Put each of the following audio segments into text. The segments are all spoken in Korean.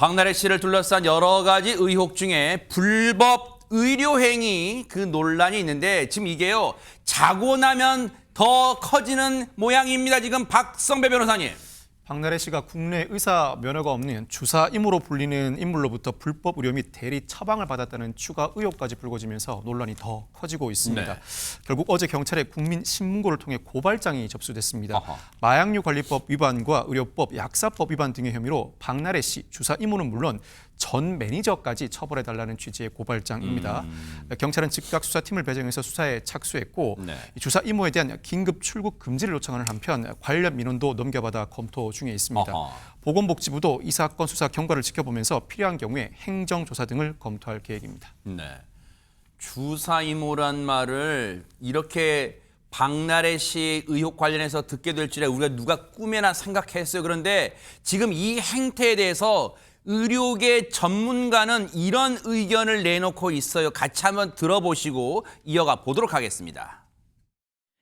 박나래 씨를 둘러싼 여러 가지 의혹 중에 불법 의료행위 그 논란이 있는데 지금 이게요. 자고 나면 더 커지는 모양입니다. 지금 박성배 변호사님. 박나래 씨가 국내 의사 면허가 없는 주사임으로 불리는 인물로부터 불법 의료 및 대리 처방을 받았다는 추가 의혹까지 불거지면서 논란이 더 커지고 있습니다. 네. 결국 어제 경찰에 국민신문고를 통해 고발장이 접수됐습니다. 어허. 마약류관리법 위반과 의료법, 약사법 위반 등의 혐의로 박나래 씨 주사임원은 물론 전 매니저까지 처벌해달라는 취지의 고발장입니다. 경찰은 즉각 수사팀을 배정해서 수사에 착수했고 네. 주사 임모에 대한 긴급 출국 금지를 요청하는 한편 관련 민원도 넘겨받아 검토 중에 있습니다. 어허. 보건복지부도 이 사건 수사 경과를 지켜보면서 필요한 경우에 행정조사 등을 검토할 계획입니다. 네. 주사이모란 말을 이렇게 박나래 씨 의혹 관련해서 듣게 될 줄에 우리가 누가 꿈에나 생각했어요. 그런데 지금 이 행태에 대해서 의료계 전문가는 이런 의견을 내놓고 있어요. 같이 한번 들어보시고 이어가 보도록 하겠습니다.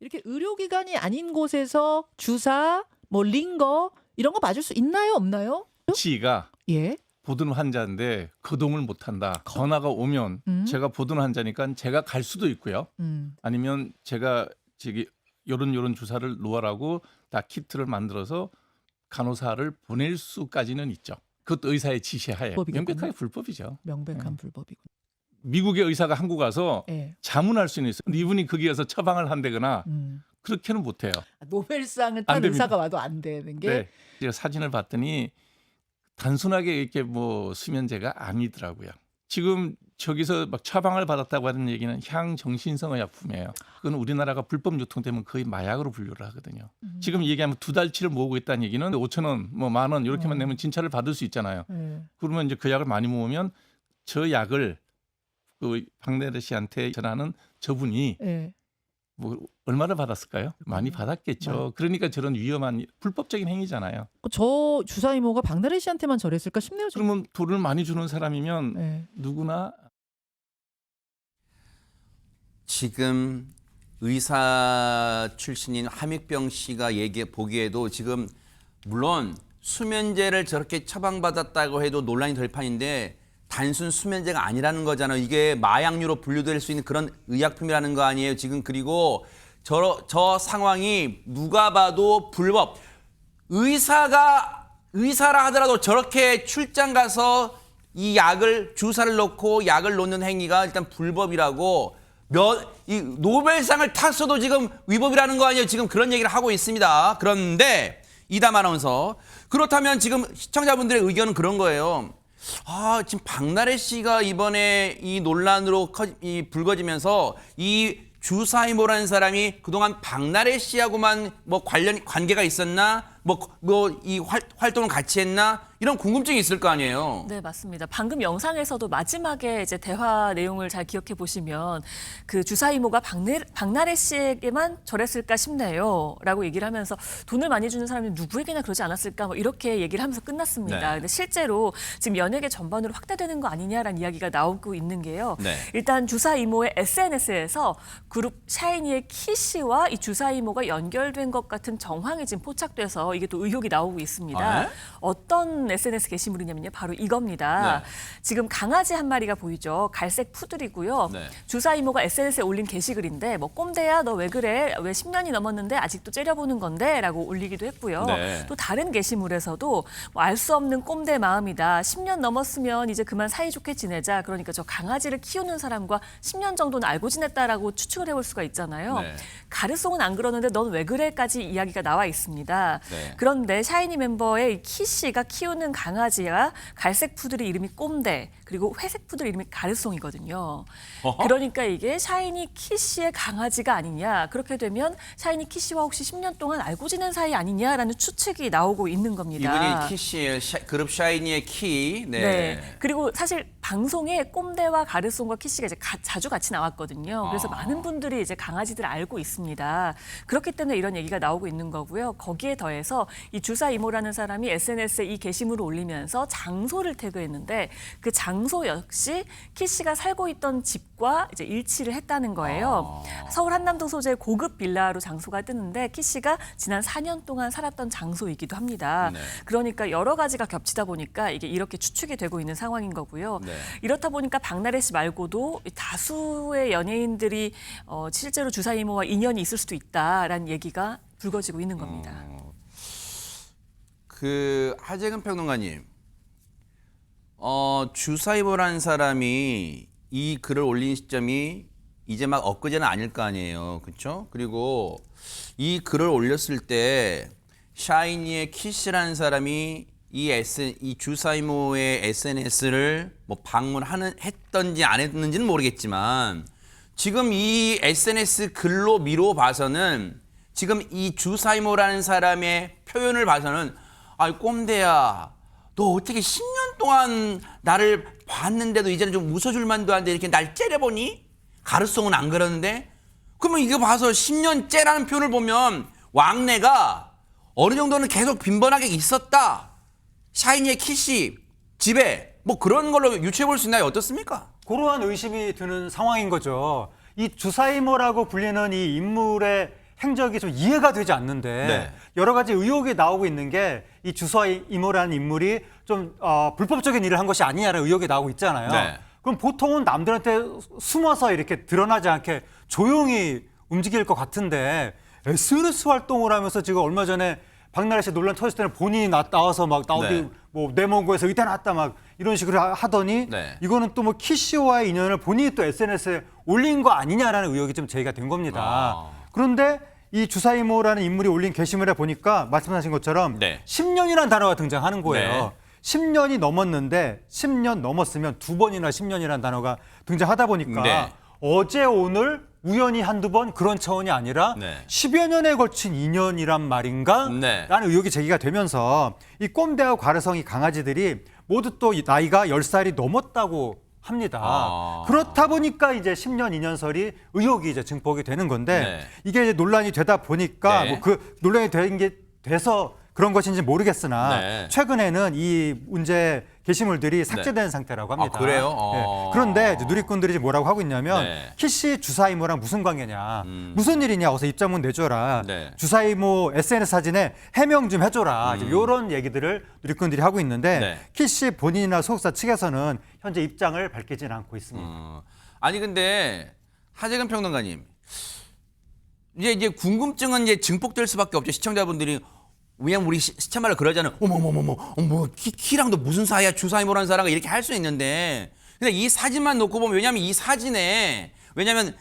이렇게 의료기관이 아닌 곳에서 주사, 뭐 링거 이런 거 맞을 수 있나요, 없나요? 지가 예. 보던 환자인데 거동을 못한다. 전화가 오면 제가 보던 환자니까 제가 갈 수도 있고요. 아니면 제가 저기 요런 주사를 놓으라고 다 키트를 만들어서 간호사를 보낼 수까지는 있죠. 그것도 의사의 지시하에 불법이겠군요. 명백하게 불법이죠. 명백한 불법이군. 미국의 의사가 한국 와서 예. 자문할 수는 있어요. 근데 이분이 거기에서 처방을 한다거나 그렇게는 못해요. 노벨상을 안 탄 됩니다. 의사가 와도 안 되는 게 네. 제가 사진을 봤더니 단순하게 이렇게 뭐 수면제가 아니더라고요. 지금 저기서 막 처방을 받았다고 하는 얘기는 향정신성의약품이에요. 그건 우리나라가 불법 유통되면 거의 마약으로 분류를 하거든요. 지금 얘기하면 2달치를 모으고 있다는 얘기는 5,000원, 뭐 10,000원 이렇게만 내면 진찰을 받을 수 있잖아요. 예. 그러면 이제 그 약을 많이 모으면 저 약을 그 박나래 씨한테 전하는 저분이 예. 뭐 얼마를 받았을까요? 많이 받았겠죠. 그러니까 저런 위험한 불법적인 행위잖아요. 저 주사 이모가 박나래 씨한테만 저랬을까 싶네요. 지금. 그러면 돈을 많이 주는 사람이면 예. 누구나 지금 의사 출신인 함익병 씨가 보기에도 지금 물론 수면제를 저렇게 처방받았다고 해도 논란이 될 판인데 단순 수면제가 아니라는 거잖아요. 이게 마약류로 분류될 수 있는 그런 의약품이라는 거 아니에요. 지금 그리고 저 상황이 누가 봐도 불법. 의사라 하더라도 저렇게 출장 가서 이 주사를 넣고 약을 놓는 행위가 일단 불법이라고 이 노벨상을 탔어도 지금 위법이라는 거 아니에요. 지금 그런 얘기를 하고 있습니다. 그런데 이담 아나운서 그렇다면 지금 시청자분들의 의견은 그런 거예요. 지금 박나래 씨가 이번에 이 논란으로 불거지면서 이 주사이모라는 사람이 그동안 박나래 씨하고만 뭐 관계가 있었나? 이 활동을 같이 했나? 이런 궁금증이 있을 거 아니에요. 네, 맞습니다. 방금 영상에서도 마지막에 이제 대화 내용을 잘 기억해 보시면 그 주사 이모가 박나래 씨에게만 저랬을까 싶네요라고 얘기를 하면서 돈을 많이 주는 사람이 누구에게나 그러지 않았을까 뭐 이렇게 얘기를 하면서 끝났습니다. 네. 근데 실제로 지금 연예계 전반으로 확대되는 거 아니냐라는 이야기가 나오고 있는 게요. 네. 일단 주사 이모의 SNS에서 그룹 샤이니의 키 씨와 이 주사 이모가 연결된 것 같은 정황이 지금 포착돼서 이게 또 의혹이 나오고 있습니다. 네? 어떤 SNS 게시물이냐면요. 바로 이겁니다. 네. 지금 강아지 한 마리가 보이죠. 갈색 푸들이고요. 네. 주사 이모가 SNS에 올린 게시글인데 뭐 꼼대야 너 왜 그래? 왜 10년이 넘었는데 아직도 째려보는 건데? 라고 올리기도 했고요. 네. 또 다른 게시물에서도 뭐 알 수 없는 꼼대 마음이다. 10년 넘었으면 이제 그만 사이좋게 지내자. 그러니까 저 강아지를 키우는 사람과 10년 정도는 알고 지냈다라고 추측을 해볼 수가 있잖아요. 네. 가르송은 안 그러는데 넌 왜 그래?까지 이야기가 나와 있습니다. 네. 그런데 샤이니 멤버의 키 씨가 키우는 강아지가 갈색 푸들의 이름이 꼼데 그리고 회색 푸들 이름이 가르송이거든요. 그러니까 이게 샤이니 키 씨의 강아지가 아니냐. 그렇게 되면 샤이니 키 씨와 혹시 10년 동안 알고 지낸 사이 아니냐라는 추측이 나오고 있는 겁니다. 이분이 키 씨예요. 그룹 샤이니의 키. 네. 네. 그리고 사실 방송에 꼼데와 가르송과 키 씨가 이제 자주 같이 나왔거든요. 그래서 많은 분들이 이제 강아지들을 알고 있습니다. 그렇기 때문에 이런 얘기가 나오고 있는 거고요. 거기에 더해서 이 주사 이모라는 사람이 SNS에 이 게시물 게시물을 올리면서 장소를 태그했는데 그 장소 역시 키 씨가 살고 있던 집과 이제 일치를 했다는 거예요. 서울 한남동 소재의 고급 빌라로 장소가 뜨는데 키 씨가 지난 4년 동안 살았던 장소이기도 합니다. 네. 그러니까 여러 가지가 겹치다 보니까 이게 이렇게 추측이 되고 있는 상황인 거고요. 네. 이렇다 보니까 박나래 씨 말고도 다수의 연예인들이 실제로 주사 이모와 인연이 있을 수도 있다라는 얘기가 불거지고 있는 겁니다. 그 하재근 평론가님, 주사 이모라는 사람이 이 글을 올린 시점이 이제 막 엊그제는 아닐 거 아니에요, 그렇죠? 그리고 이 글을 올렸을 때 샤이니의 키씨라는 사람이 이 주사 이모의 SNS를 뭐 했던지 안 했는지는 모르겠지만 지금 이 SNS 글로 미루어 봐서는 지금 이 주사 이모라는 사람의 표현을 봐서는 아이 꼼대야 너 어떻게 10년 동안 나를 봤는데도 이제는 좀 웃어줄 만도 한데 이렇게 날 째려보니? 가르송은 안 그러는데? 그러면 이거 봐서 10년째라는 표현을 보면 왕래가 어느 정도는 계속 빈번하게 있었다. 샤이니의 키씨 집에 뭐 그런 걸로 유추해 볼 수 있나요? 어떻습니까? 그러한 의심이 드는 상황인 거죠. 이 주사이모라고 불리는 이 인물의 행적이 좀 이해가 되지 않는데 네. 여러 가지 의혹이 나오고 있는 게 이 주사이모라는 인물이 좀 불법적인 일을 한 것이 아니냐라는 의혹이 나오고 있잖아요. 네. 그럼 보통은 남들한테 숨어서 이렇게 드러나지 않게 조용히 움직일 것 같은데 SNS 활동을 하면서 지금 얼마 전에 박나래 씨 논란 터졌을 때는 본인이 나와서 막 어디 네. 뭐 내mon고에서 의대 났다 막 이런 식으로 하더니 네. 이거는 또 뭐 키 씨와의 인연을 본인이 또 SNS에 올린 거 아니냐라는 의혹이 좀 제기가 된 겁니다. 그런데 이 주사이모라는 인물이 올린 게시물에 보니까 말씀하신 것처럼 네. 10년이라는 단어가 등장하는 거예요. 네. 10년이 넘었는데 10년 넘었으면 2번이나 10년이라는 단어가 등장하다 보니까 네. 어제 오늘 우연히 한두 번 그런 차원이 아니라 네. 10여 년에 걸친 인연이란 말인가? 네. 라는 의혹이 제기가 되면서 이 꼼대와 과르성이 강아지들이 모두 또 나이가 10살이 넘었다고 합니다. 그렇다 보니까 이제 10년 2년설이 의혹이 이제 증폭이 되는 건데 네. 이게 이제 논란이 되다 보니까 네. 뭐 그 논란이 된 게 돼서 그런 것인지 모르겠으나 네. 최근에는 이 문제 게시물들이 삭제된 상태라고 합니다. 아, 그래요? 네. 그런데 이제 누리꾼들이 이제 뭐라고 하고 있냐면 네. 키씨 주사이모랑 무슨 관계냐, 무슨 일이냐, 어서 입장문 내줘라, 네. 주사이모 SNS 사진에 해명 좀 해줘라, 이런 얘기들을 누리꾼들이 하고 있는데 네. 키씨 본인이나 소속사 측에서는 현재 입장을 밝히지는 않고 있습니다. 아니 근데 하재근 평론가님 이제 궁금증은 이제 증폭될 수밖에 없죠. 시청자분들이 왜냐면 우리 시청자말로 그러잖아요. 어머머머머, 뭐 키랑도 무슨 사이야 주사이모라는 사람과 이렇게 할 수 있는데 근데 이 사진만 놓고 보면 왜냐면 이 사진에 왜냐면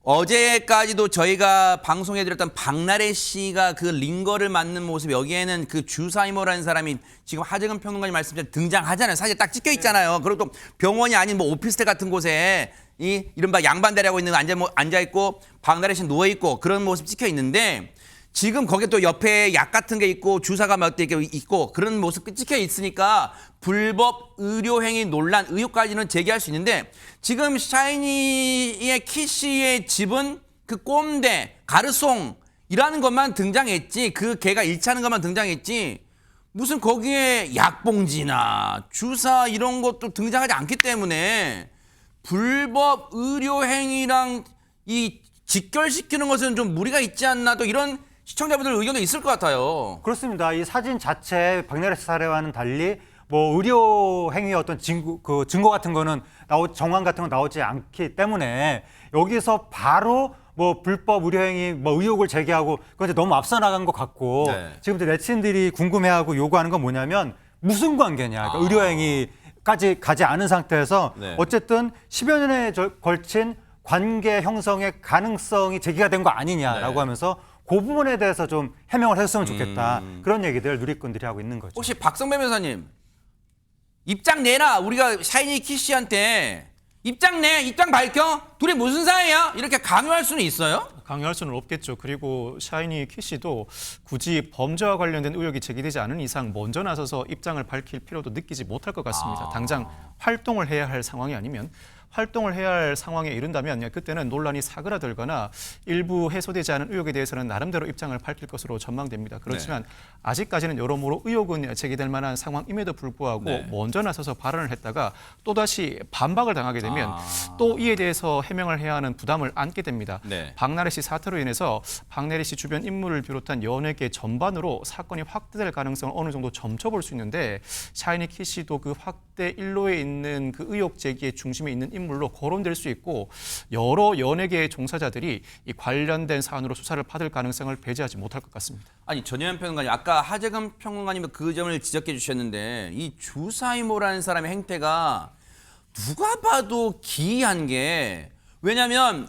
어제까지도 저희가 방송해드렸던 박나래 씨가 그 링거를 맞는 모습 여기에는 그 주사이모라는 사람이 지금 하재근 평론가님 말씀대로 등장하잖아요. 사진 딱 찍혀 있잖아요. 그리고 또 병원이 아닌 뭐 오피스텔 같은 곳에 이 이른바 양반다리하고 있는 앉아 있고 박나래 씨 누워 있고 그런 모습 찍혀 있는데 지금 거기에 또 옆에 약 같은 게 있고 주사가 몇 대 있고 그런 모습 찍혀 있으니까 불법 의료행위 논란 의혹까지는 제기할 수 있는데 지금 샤이니의 키씨의 집은 그 꼼대 가르송이라는 것만 등장했지 그 개가 일치하는 것만 등장했지 무슨 거기에 약봉지나 주사 이런 것도 등장하지 않기 때문에 불법 의료행위랑 이 직결시키는 것은 좀 무리가 있지 않나 또 이런 시청자분들 의견도 있을 것 같아요. 그렇습니다. 이 사진 자체 박나래 씨 사례와는 달리 뭐 의료 행위의 어떤 증거 같은 거는 정황 같은 건 나오지 않기 때문에 여기서 바로 뭐 불법 의료 행위 뭐 의혹을 제기하고 그건 이제 너무 앞서 나간 것 같고 네. 지금 이제 네티즌들이 궁금해하고 요구하는 건 뭐냐면 무슨 관계냐. 그러니까 의료 행위까지 가지 않은 상태에서 네. 어쨌든 10여 년에 걸친 관계 형성의 가능성이 제기가 된 거 아니냐라고 네. 하면서 그 부분에 대해서 좀 해명을 했으면 좋겠다. 그런 얘기들 누리꾼들이 하고 있는 거죠. 혹시 박성배 변호사님 입장 내라 우리가 샤이니 키씨한테 입장 내 입장 밝혀 둘이 무슨 사이야 이렇게 강요할 수는 있어요? 강요할 수는 없겠죠. 그리고 샤이니 키씨도 굳이 범죄와 관련된 의혹이 제기되지 않은 이상 먼저 나서서 입장을 밝힐 필요도 느끼지 못할 것 같습니다. 당장 활동을 해야 할 상황이 아니면 활동을 해야 할 상황에 이른다면 그때는 논란이 사그라들거나 일부 해소되지 않은 의혹에 대해서는 나름대로 입장을 밝힐 것으로 전망됩니다. 그렇지만 아직까지는 여러모로 의혹은 제기될 만한 상황임에도 불구하고 먼저 나서서 발언을 했다가 또다시 반박을 당하게 되면 또 이에 대해서 해명을 해야 하는 부담을 안게 됩니다. 박나래 씨 사태로 인해서 박나래 씨 주변 인물을 비롯한 연예계 전반으로 사건이 확대될 가능성을 어느 정도 점쳐볼 수 있는데 샤이니 키 씨도 그 확대 일로에 있는 그 의혹 제기의 중심에 있는 인물로 거론될 수 있고 여러 연예계 종사자들이 이 관련된 사안으로 수사를 받을 가능성을 배제하지 못할 것 같습니다. 아니 전혜연 평론가님 아까 하재근 평론가님이 그 점을 지적해 주셨는데 이 주사이모라는 사람의 행태가 누가 봐도 기이한 게 왜냐하면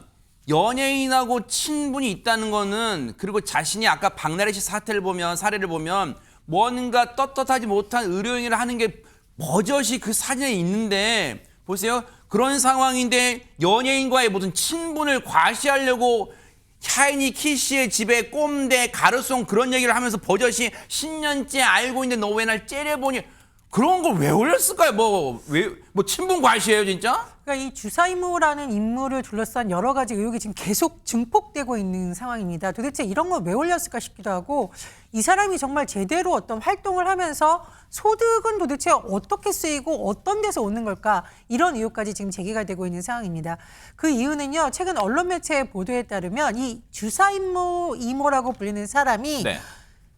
연예인하고 친분이 있다는 거는 그리고 자신이 아까 박나래 씨 사례를 보면 뭔가 떳떳하지 못한 의료행위를 하는 게 버젓이 그 사진에 있는데 보세요. 그런 상황인데 연예인과의 무슨 친분을 과시하려고 샤이니 키 씨의 집에 꼼대, 가르송 그런 얘기를 하면서 버젓이 10년째 알고 있는데 너 왜 날 째려보니 그런 걸 왜 올렸을까요? 뭐 친분 과시예요 진짜? 그러니까 이 주사이모라는 인물을 둘러싼 여러 가지 의혹이 지금 계속 증폭되고 있는 상황입니다. 도대체 이런 걸 왜 올렸을까 싶기도 하고 이 사람이 정말 제대로 어떤 활동을 하면서 소득은 도대체 어떻게 쓰이고 어떤 데서 오는 걸까 이런 의혹까지 지금 제기가 되고 있는 상황입니다. 그 이유는요. 최근 언론 매체의 보도에 따르면 이 주사이모라고 불리는 사람이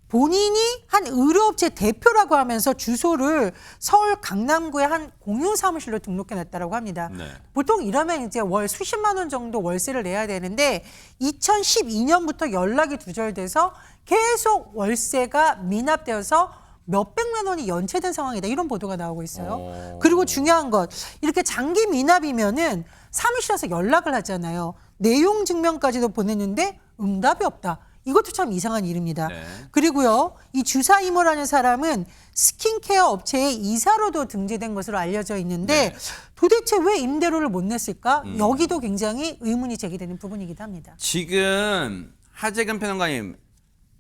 본인이 한 의료업체 대표라고 하면서 주소를 서울 강남구의 한 공유 사무실로 등록해놨다고 합니다. 보통 이러면 이제 월 수십만 원 정도 월세를 내야 되는데 2012년부터 연락이 두절돼서 계속 월세가 미납되어서 몇백만 원이 연체된 상황이다. 이런 보도가 나오고 있어요. 그리고 중요한 것, 이렇게 장기 미납이면은 사무실에서 연락을 하잖아요. 내용 증명까지도 보냈는데 응답이 없다. 이것도 참 이상한 일입니다. 그리고요, 이 주사이모라는 사람은 스킨케어 업체의 이사로도 등재된 것으로 알려져 있는데 도대체 왜 임대료를 못 냈을까? 여기도 굉장히 의문이 제기되는 부분이기도 합니다. 지금 하재근 평론가님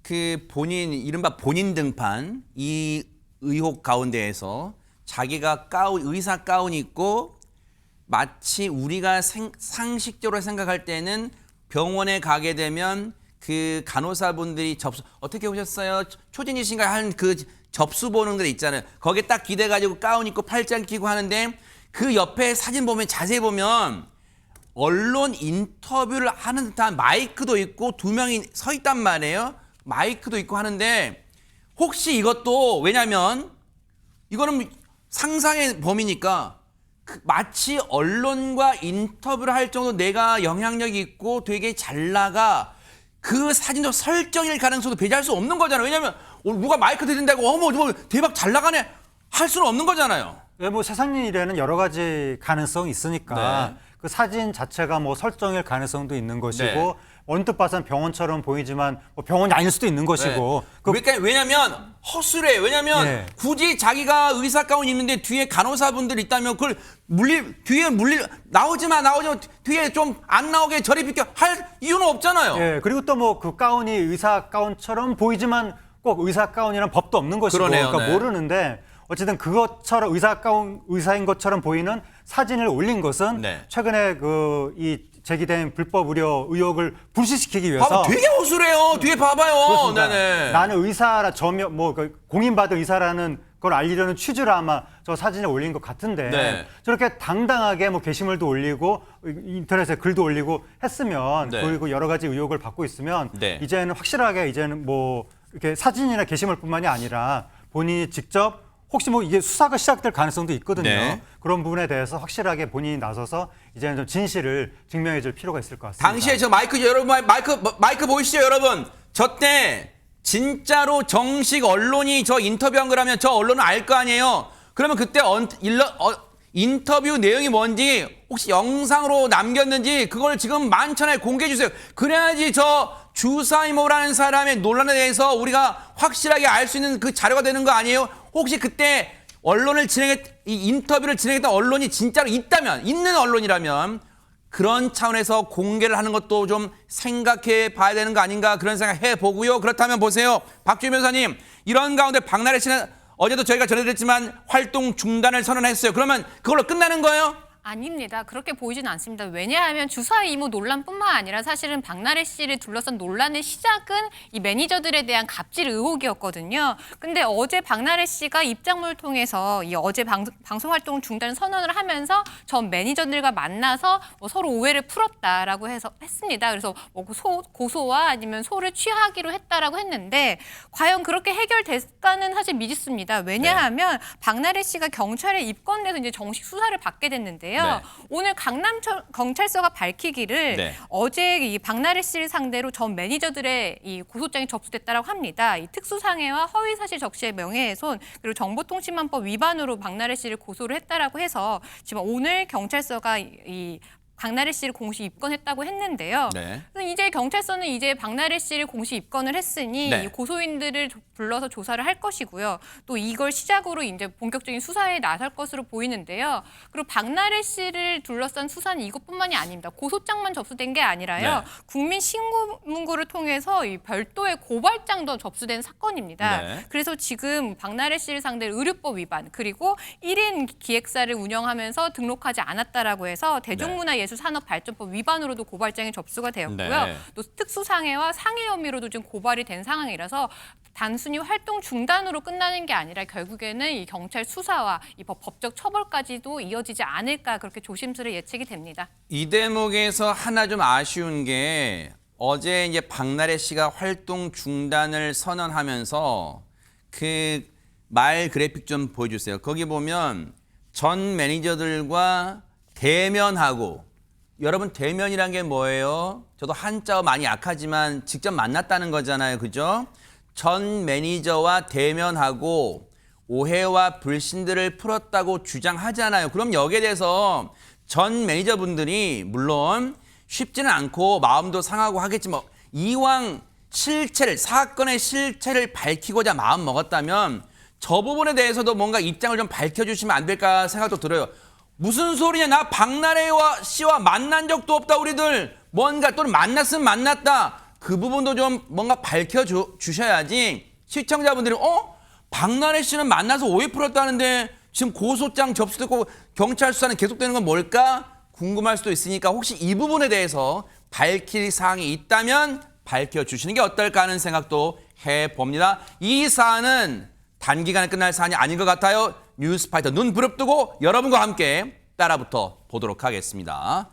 그 본인 이른바 본인 등판 이 의혹 가운데에서 자기가 의사 가운이 있고 마치 우리가 상식적으로 생각할 때는 병원에 가게 되면 그 간호사분들이 어떻게 오셨어요? 초진이신가 한 그 접수 보는 데 있잖아요. 거기에 딱 기대가지고 가운 입고 팔짱 끼고 하는데 그 옆에 사진 보면 자세히 보면 언론 인터뷰를 하는 듯한 마이크도 있고 두 명이 서 있단 말이에요. 마이크도 있고 하는데 혹시 이것도 왜냐면 이거는 상상의 범위니까 마치 언론과 인터뷰를 할 정도 내가 영향력이 있고 되게 잘 나가 그 사진도 설정일 가능성도 배제할 수 없는 거잖아요. 왜냐하면 누가 마이크 대든다고 어머 대박 잘 나가네 할 수는 없는 거잖아요. 네, 뭐 세상 일에는 여러 가지 가능성이 있으니까 그 사진 자체가 뭐 설정일 가능성도 있는 것이고 언뜻 봐서는 병원처럼 보이지만 뭐 병원이 아닐 수도 있는 것이고. 그러니까 왜냐면 허술해. 왜냐면 굳이 자기가 의사 가운 입는데 뒤에 간호사분들 있다면 그걸 뒤에 나오지 마 뒤에 좀 안 나오게 저리 비켜 할 이유는 없잖아요. 예, 그리고 또 뭐 그 가운이 의사 가운처럼 보이지만 꼭 의사 가운이란 법도 없는 것이고. 그러네요, 그러니까 모르는데 어쨌든 그것처럼 의사인 것처럼 보이는 사진을 올린 것은 최근에 이 제기된 불법 의혹을 불씨시키기 위해서. 되게 허술해요. 뒤에 봐봐요. 네네. 나는 의사라 공인받은 의사라는 걸 알리려는 취지로 아마 저 사진을 올린 것 같은데 저렇게 당당하게 뭐 게시물도 올리고 인터넷에 글도 올리고 했으면 그리고 여러 가지 의혹을 받고 있으면 이제는 확실하게 뭐 이렇게 사진이나 게시물뿐만이 아니라 본인이 직접 혹시 뭐 이게 수사가 시작될 가능성도 있거든요. 그런 부분에 대해서 확실하게 본인이 나서서 이제는 좀 진실을 증명해 줄 필요가 있을 것 같습니다. 당시에 저 마이크 보이시죠, 여러분? 저 때 진짜로 정식 언론이 저 인터뷰한 거라면 저 언론은 알 거 아니에요. 그러면 그때 인터뷰 내용이 뭔지 혹시 영상으로 남겼는지 그걸 지금 만천하에 공개해 주세요. 그래야지 저 주사이모라는 사람의 논란에 대해서 우리가 확실하게 알 수 있는 그 자료가 되는 거 아니에요? 혹시 그때 이 인터뷰를 진행했던 언론이 진짜로 있는 언론이라면 그런 차원에서 공개를 하는 것도 좀 생각해 봐야 되는 거 아닌가 그런 생각 해보고요. 그렇다면 보세요. 박주희 변호사님, 이런 가운데 박나래 씨는 어제도 저희가 전해드렸지만 활동 중단을 선언했어요. 그러면 그걸로 끝나는 거예요? 아닙니다. 그렇게 보이지는 않습니다. 왜냐하면 주사 이모 논란뿐만 아니라 사실은 박나래 씨를 둘러싼 논란의 시작은 이 매니저들에 대한 갑질 의혹이었거든요. 근데 어제 박나래 씨가 입장문을 통해서 이 어제 방송 활동 중단 선언을 하면서 전 매니저들과 만나서 뭐 서로 오해를 풀었다라고 해서 했습니다. 그래서 뭐 고소와 아니면 소를 취하기로 했다라고 했는데 과연 그렇게 해결될까는 사실 미지수입니다. 왜냐하면 박나래 씨가 경찰에 입건돼서 이제 정식 수사를 받게 됐는데요. 네. 오늘 강남 경찰서가 밝히기를 네. 어제 이 박나래 씨를 상대로 전 매니저들의 이 고소장이 접수됐다라고 합니다. 이 특수상해와 허위사실 적시의 명예훼손 그리고 정보통신망법 위반으로 박나래 씨를 고소를 했다라고 해서 지금 오늘 경찰서가 이 박나래 씨를 공식 입건했다고 했는데요. 네. 그래서 이제 경찰서는 이제 박나래 씨를 공식 입건을 했으니 네. 이 고소인들을 불러서 조사를 할 것이고요. 또 이걸 시작으로 이제 본격적인 수사에 나설 것으로 보이는데요. 그리고 박나래 씨를 둘러싼 수사는 이것뿐만이 아닙니다. 고소장만 접수된 게 아니라요. 네. 국민신고문구를 통해서 이 별도의 고발장도 접수된 사건입니다. 네. 그래서 지금 박나래 씨를 상대로 의료법 위반 그리고 1인 기획사를 운영하면서 등록하지 않았다라고 해서 대중문화예술산업발전법 위반으로도 고발장이 접수가 되었고요. 네. 또 특수상해와 상해 혐의로도 지금 고발이 된 상황이라서 단순히 활동 중단으로 끝나는 게 아니라 결국에는 이 경찰 수사와 이 법적 처벌까지도 이어지지 않을까 그렇게 조심스레 예측이 됩니다. 이 대목에서 하나 좀 아쉬운 게 어제 이제 박나래 씨가 활동 중단을 선언하면서 그 말 그래픽 좀 보여주세요. 거기 보면 전 매니저들과 대면하고 여러분 대면이란 게 뭐예요? 저도 한자어 많이 약하지만 직접 만났다는 거잖아요. 그죠? 전 매니저와 대면하고 오해와 불신들을 풀었다고 주장하잖아요. 그럼 여기에 대해서 전 매니저분들이 물론 쉽지는 않고 마음도 상하고 하겠지만 이왕 사건의 실체를 밝히고자 마음 먹었다면 저 부분에 대해서도 뭔가 입장을 좀 밝혀주시면 안 될까 생각도 들어요. 무슨 소리냐? 나 박나래 씨와 만난 적도 없다 우리들. 뭔가 또는 만났으면 만났다. 그 부분도 좀 뭔가 밝혀주셔야지 시청자분들이 박나래 씨는 만나서 오해 풀었다는데 지금 고소장 접수됐고 경찰 수사는 계속되는 건 뭘까? 궁금할 수도 있으니까 혹시 이 부분에 대해서 밝힐 사항이 있다면 밝혀주시는 게 어떨까 하는 생각도 해봅니다. 이 사안은 단기간에 끝날 사안이 아닌 것 같아요. 뉴스파이터 눈 부릅뜨고 여러분과 함께 따라붙어 보도록 하겠습니다.